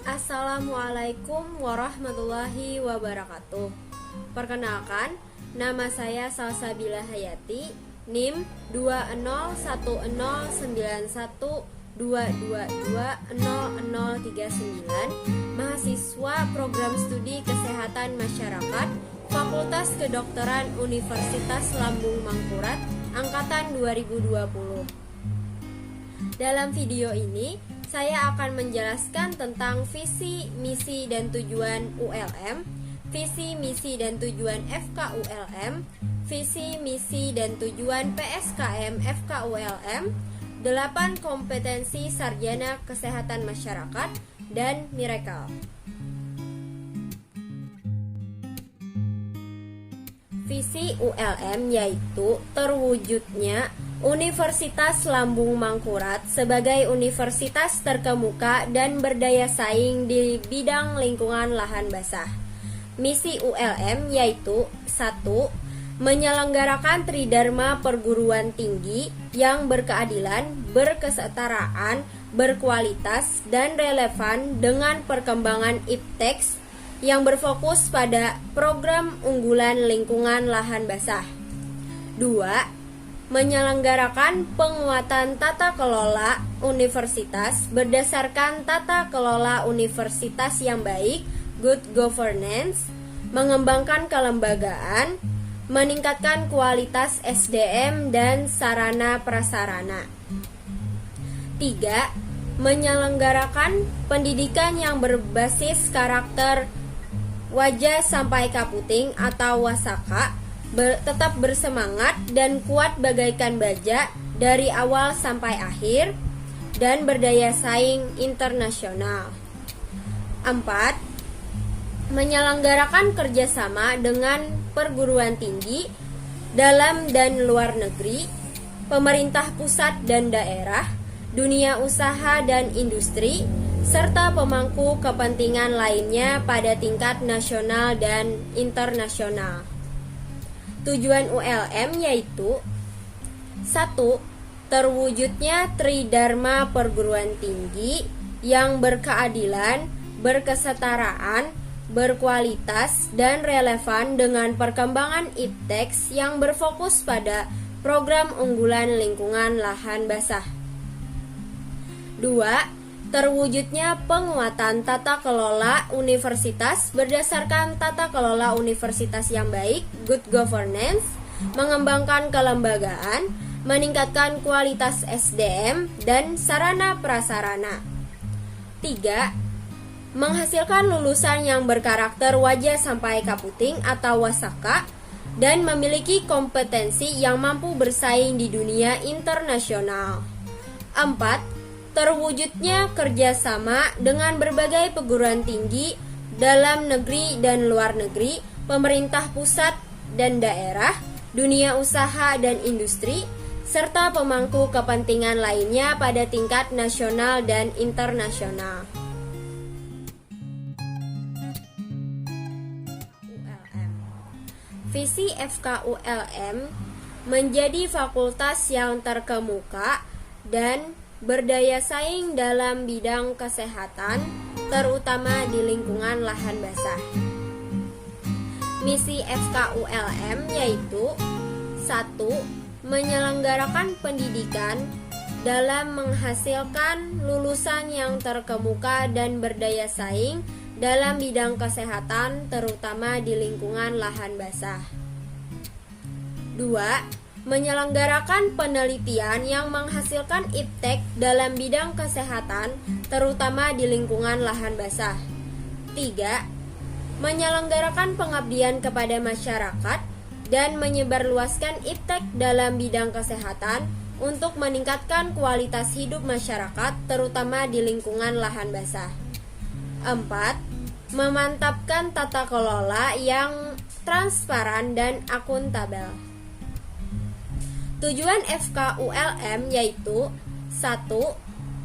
Assalamualaikum warahmatullahi wabarakatuh. Perkenalkan, nama saya Salsabila Hayati, NIM 2019121220039, mahasiswa Program Studi Kesehatan Masyarakat, Fakultas Kedokteran Universitas Lambung Mangkurat, Angkatan 2020. Dalam video ini, saya akan menjelaskan tentang visi, misi, dan tujuan ULM, visi, misi, dan tujuan FKULM, visi, misi, dan tujuan PSKM FKULM, 8 kompetensi sarjana kesehatan masyarakat, dan Miracle. Visi ULM yaitu terwujudnya Universitas Lambung Mangkurat sebagai universitas terkemuka dan berdaya saing di bidang lingkungan lahan basah. Misi ULM yaitu 1. Menyelenggarakan tridharma perguruan tinggi yang berkeadilan, berkesetaraan, berkualitas, dan relevan dengan perkembangan ipteks yang berfokus pada program unggulan lingkungan lahan basah. 2. Menyelenggarakan penguatan tata kelola universitas berdasarkan tata kelola universitas yang baik, good governance, mengembangkan kelembagaan, meningkatkan kualitas SDM dan sarana prasarana. 3. Menyelenggarakan pendidikan yang berbasis karakter wajah sampai kaputing atau wasaka, tetap bersemangat dan kuat bagaikan baja dari awal sampai akhir, dan berdaya saing internasional. 4. Menyelenggarakan kerjasama dengan perguruan tinggi dalam dan luar negeri, pemerintah pusat dan daerah, dunia usaha dan industri, serta pemangku kepentingan lainnya pada tingkat nasional dan internasional. Tujuan ULM yaitu 1. Terwujudnya tridharma perguruan tinggi yang berkeadilan, berkesetaraan, berkualitas, dan relevan dengan perkembangan ipteks yang berfokus pada program unggulan lingkungan lahan basah. 2. Terwujudnya penguatan tata kelola universitas berdasarkan tata kelola universitas yang baik, good governance, mengembangkan kelembagaan, meningkatkan kualitas SDM dan sarana prasarana. 3. Menghasilkan lulusan yang berkarakter wajah sampai kaputing atau wasaka dan memiliki kompetensi yang mampu bersaing di dunia internasional. 4. Terwujudnya kerjasama dengan berbagai perguruan tinggi dalam negeri dan luar negeri, pemerintah pusat dan daerah, dunia usaha dan industri, serta pemangku kepentingan lainnya pada tingkat nasional dan internasional. ULM. Visi FKULM menjadi fakultas yang terkemuka dan berdaya saing dalam bidang kesehatan, terutama di lingkungan lahan basah. Misi FKULM yaitu 1. Menyelenggarakan pendidikan dalam menghasilkan lulusan yang terkemuka dan berdaya saing dalam bidang kesehatan, terutama di lingkungan lahan basah. 2. Menyelenggarakan penelitian yang menghasilkan iptek dalam bidang kesehatan, terutama di lingkungan lahan basah. 3. Menyelenggarakan pengabdian kepada masyarakat dan menyebarluaskan iptek dalam bidang kesehatan untuk meningkatkan kualitas hidup masyarakat, terutama di lingkungan lahan basah. 4. Memantapkan tata kelola yang transparan dan akuntabel. Tujuan FKULM yaitu 1.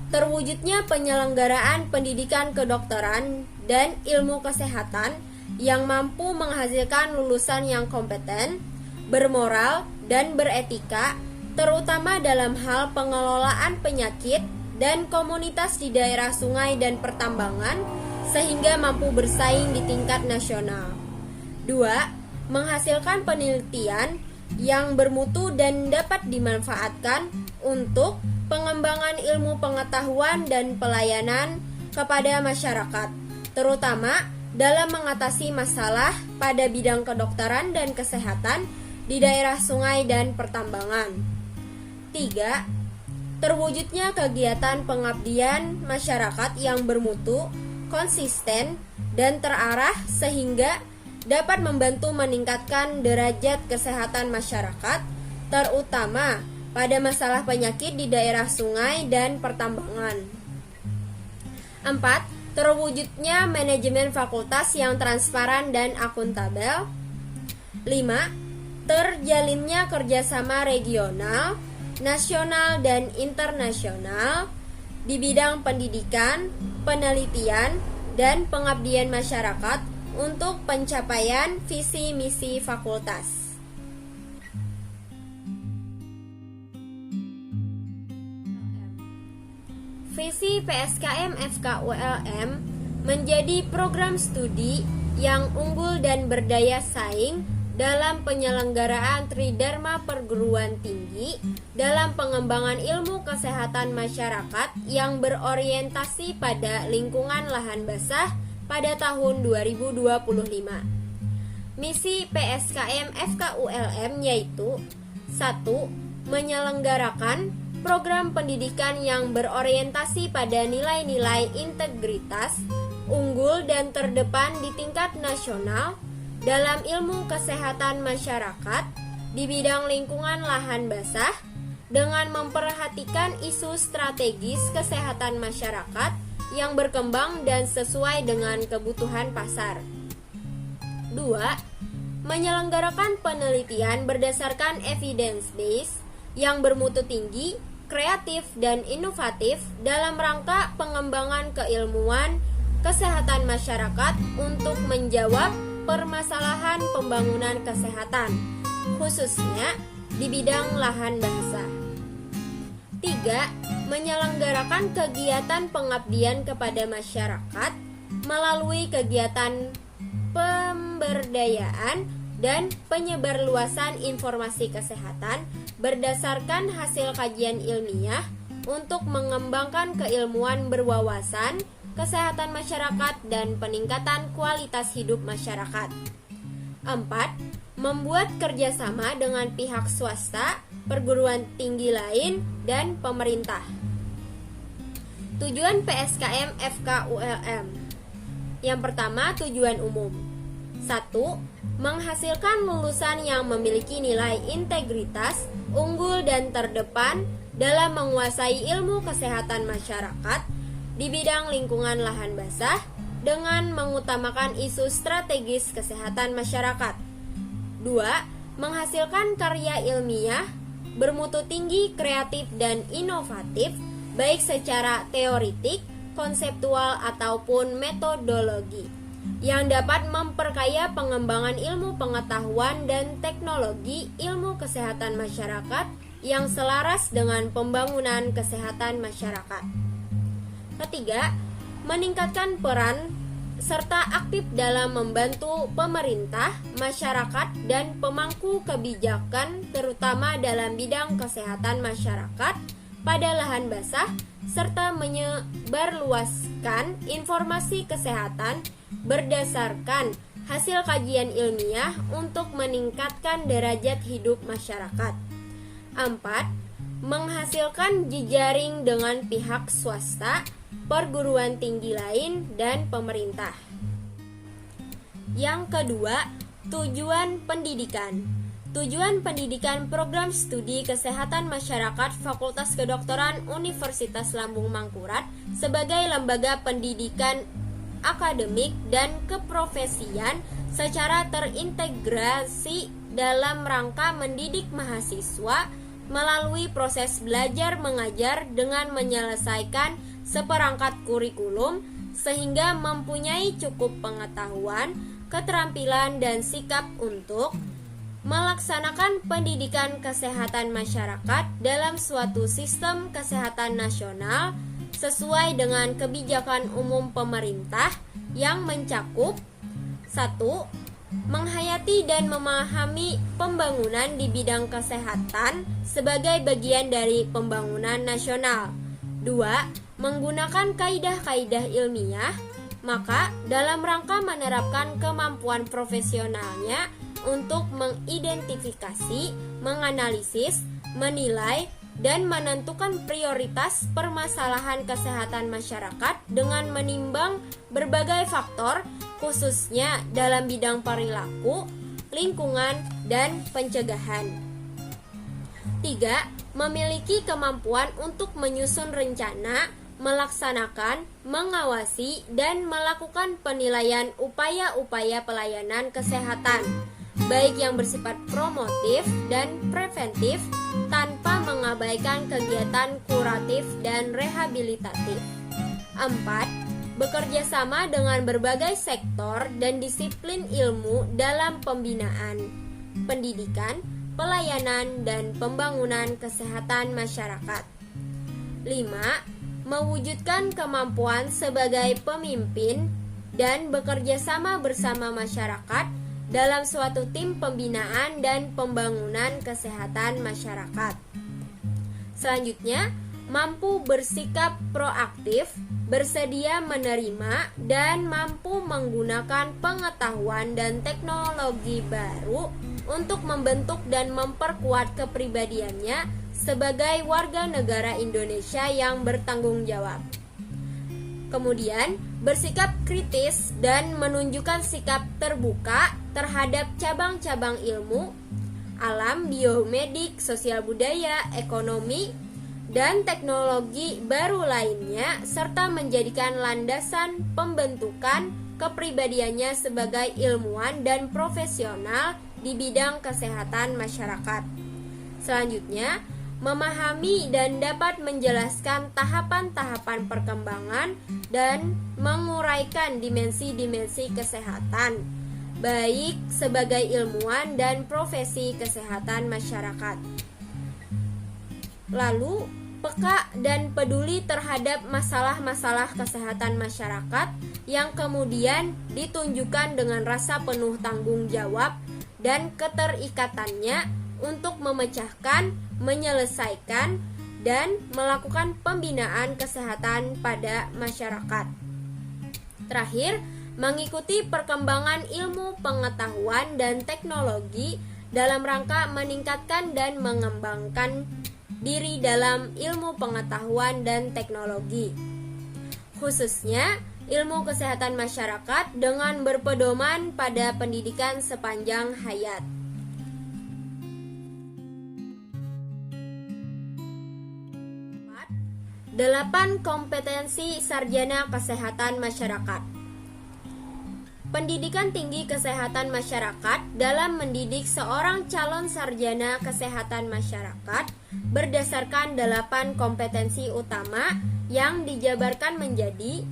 Terwujudnya penyelenggaraan pendidikan kedokteran dan ilmu kesehatan yang mampu menghasilkan lulusan yang kompeten, bermoral, dan beretika, terutama dalam hal pengelolaan penyakit dan komunitas di daerah sungai dan pertambangan, sehingga mampu bersaing di tingkat nasional. 2. Menghasilkan penelitian yang bermutu dan dapat dimanfaatkan untuk pengembangan ilmu pengetahuan dan pelayanan kepada masyarakat, terutama dalam mengatasi masalah pada bidang kedokteran dan kesehatan di daerah sungai dan pertambangan. 3. Terwujudnya kegiatan pengabdian masyarakat yang bermutu, konsisten, dan terarah sehingga dapat membantu meningkatkan derajat kesehatan masyarakat, terutama pada masalah penyakit di daerah sungai dan pertambangan. 4. Terwujudnya manajemen fakultas yang transparan dan akuntabel. 5. Terjalinnya kerjasama regional, nasional, dan internasional di bidang pendidikan, penelitian, dan pengabdian masyarakat untuk pencapaian visi misi fakultas. Visi PSKM FKULM menjadi program studi yang unggul dan berdaya saing dalam penyelenggaraan tridharma perguruan tinggi dalam pengembangan ilmu kesehatan masyarakat yang berorientasi pada lingkungan lahan basah pada tahun 2025. Misi PSKM FKULM yaitu 1. Menyelenggarakan program pendidikan yang berorientasi pada nilai-nilai integritas, unggul dan terdepan di tingkat nasional dalam ilmu kesehatan masyarakat di bidang lingkungan lahan basah dengan memperhatikan isu strategis kesehatan masyarakat yang berkembang dan sesuai dengan kebutuhan pasar. 2. Menyelenggarakan penelitian berdasarkan evidence base yang bermutu tinggi, kreatif, dan inovatif dalam rangka pengembangan keilmuan kesehatan masyarakat untuk menjawab permasalahan pembangunan kesehatan, khususnya di bidang lahan basah. 3. Menyelenggarakan kegiatan pengabdian kepada masyarakat melalui kegiatan pemberdayaan dan penyebarluasan informasi kesehatan berdasarkan hasil kajian ilmiah untuk mengembangkan keilmuan berwawasan, kesehatan masyarakat, dan peningkatan kualitas hidup masyarakat. 4. Membuat kerjasama dengan pihak swasta, perguruan tinggi lain, dan pemerintah. Tujuan PSKM FKULM. Yang pertama, tujuan umum. 1. Menghasilkan lulusan yang memiliki nilai integritas, unggul, dan terdepan dalam menguasai ilmu kesehatan masyarakat di bidang lingkungan lahan basah dengan mengutamakan isu strategis kesehatan masyarakat. 2. Menghasilkan karya ilmiah bermutu tinggi, kreatif, dan inovatif baik secara teoritik, konseptual, ataupun metodologi yang dapat memperkaya pengembangan ilmu pengetahuan dan teknologi ilmu kesehatan masyarakat yang selaras dengan pembangunan kesehatan masyarakat. 3. Meningkatkan peran serta aktif dalam membantu pemerintah, masyarakat, dan pemangku kebijakan terutama dalam bidang kesehatan masyarakat pada lahan basah serta menyebarluaskan informasi kesehatan berdasarkan hasil kajian ilmiah untuk meningkatkan derajat hidup masyarakat. 4. Menghasilkan jejaring dengan pihak swasta, perguruan tinggi lain, dan pemerintah. Yang kedua, tujuan pendidikan. Tujuan pendidikan program studi kesehatan masyarakat Fakultas Kedokteran Universitas Lambung Mangkurat sebagai lembaga pendidikan akademik dan keprofesian secara terintegrasi dalam rangka mendidik mahasiswa melalui proses belajar mengajar dengan menyelesaikan seperangkat kurikulum sehingga mempunyai cukup pengetahuan, keterampilan, dan sikap untuk melaksanakan pendidikan kesehatan masyarakat dalam suatu sistem kesehatan nasional sesuai dengan kebijakan umum pemerintah yang mencakup 1. Menghayati dan memahami pembangunan di bidang kesehatan sebagai bagian dari pembangunan nasional. 2. Menggunakan kaidah-kaidah ilmiah, maka dalam rangka menerapkan kemampuan profesionalnya untuk mengidentifikasi, menganalisis, menilai, dan menentukan prioritas permasalahan kesehatan masyarakat dengan menimbang berbagai faktor, khususnya dalam bidang perilaku, lingkungan, dan pencegahan. 3. Memiliki kemampuan untuk menyusun rencana, melaksanakan, mengawasi, dan melakukan penilaian upaya-upaya pelayanan kesehatan, baik yang bersifat promotif dan preventif, tanpa mengabaikan kegiatan kuratif dan rehabilitatif. 4. Bekerja sama dengan berbagai sektor dan disiplin ilmu dalam pembinaan, pendidikan, pelayanan, dan pembangunan kesehatan masyarakat. 5. Mewujudkan kemampuan sebagai pemimpin dan bekerja sama bersama masyarakat dalam suatu tim pembinaan dan pembangunan kesehatan masyarakat. Selanjutnya, mampu bersikap proaktif, bersedia menerima, dan mampu menggunakan pengetahuan dan teknologi baru untuk membentuk dan memperkuat kepribadiannya sebagai warga negara Indonesia yang bertanggung jawab. Kemudian, bersikap kritis dan menunjukkan sikap terbuka terhadap cabang-cabang ilmu, alam, biomedik, sosial budaya, ekonomi, dan teknologi baru lainnya, serta menjadikan landasan pembentukan kepribadiannya sebagai ilmuwan dan profesional di bidang kesehatan masyarakat. Selanjutnya, memahami dan dapat menjelaskan tahapan-tahapan perkembangan dan menguraikan dimensi-dimensi kesehatan, baik sebagai ilmuwan dan profesi kesehatan masyarakat. Lalu, peka dan peduli terhadap masalah-masalah kesehatan masyarakat yang kemudian ditunjukkan dengan rasa penuh tanggung jawab dan keterikatannya untuk memecahkan, menyelesaikan, dan melakukan pembinaan kesehatan pada masyarakat. Terakhir, mengikuti perkembangan ilmu pengetahuan dan teknologi dalam rangka meningkatkan dan mengembangkan diri dalam ilmu pengetahuan dan teknologi, khususnya ilmu kesehatan masyarakat dengan berpedoman pada pendidikan sepanjang hayat. Delapan kompetensi sarjana kesehatan masyarakat. Pendidikan tinggi kesehatan masyarakat dalam mendidik seorang calon sarjana kesehatan masyarakat berdasarkan 8 kompetensi utama yang dijabarkan menjadi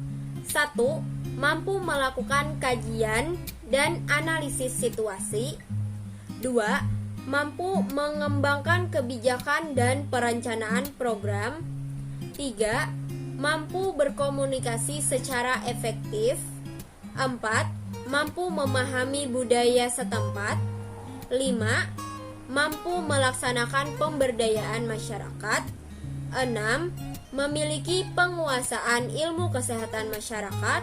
1. Mampu melakukan kajian dan analisis situasi. 2. Mampu mengembangkan kebijakan dan perencanaan program. 3. Mampu berkomunikasi secara efektif. 4. Mampu memahami budaya setempat. 5. Mampu melaksanakan pemberdayaan masyarakat. 6. Memiliki penguasaan ilmu kesehatan masyarakat.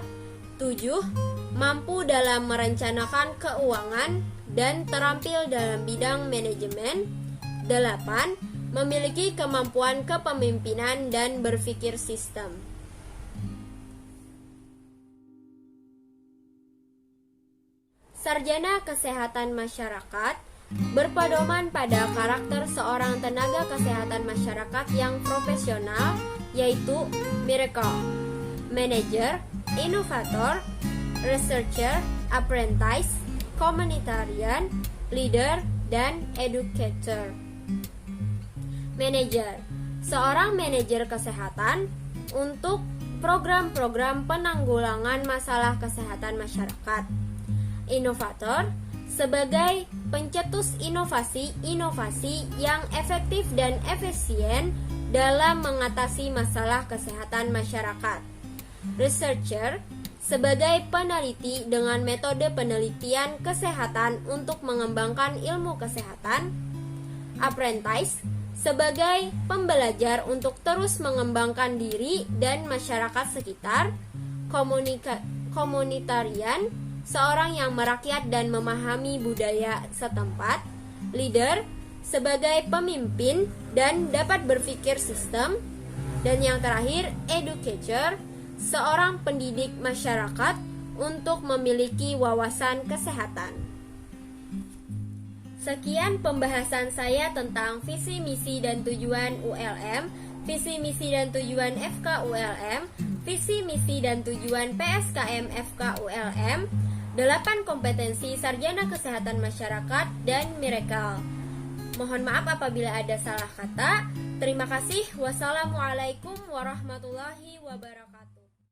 7. Mampu dalam merencanakan keuangan dan terampil dalam bidang manajemen. 8. Memiliki kemampuan kepemimpinan dan berpikir sistem. Sarjana kesehatan masyarakat berpedoman pada karakter seorang tenaga kesehatan masyarakat yang profesional, yaitu Miracle, Manager, Inovator, Researcher, Apprentice, Communitarian, Leader, dan Educator. Manager, seorang manajer kesehatan untuk program-program penanggulangan masalah kesehatan masyarakat. Inovator, sebagai pencetus inovasi-inovasi yang efektif dan efisien dalam mengatasi masalah kesehatan masyarakat. Researcher sebagai peneliti dengan metode penelitian kesehatan untuk mengembangkan ilmu kesehatan. Apprentice sebagai pembelajar untuk terus mengembangkan diri dan masyarakat sekitar. Komunitarian, seorang yang merakyat dan memahami budaya setempat. Leader, sebagai pemimpin dan dapat berpikir sistem. Dan yang terakhir, educator, seorang pendidik masyarakat untuk memiliki wawasan kesehatan. Sekian pembahasan saya tentang visi, misi, dan tujuan ULM, visi, misi, dan tujuan FK ULM, visi, misi, dan tujuan PSKM FK ULM, 8 kompetensi sarjana kesehatan masyarakat, dan Miracle. Mohon maaf apabila ada salah kata. Terima kasih. Wassalamualaikum warahmatullahi wabarakatuh.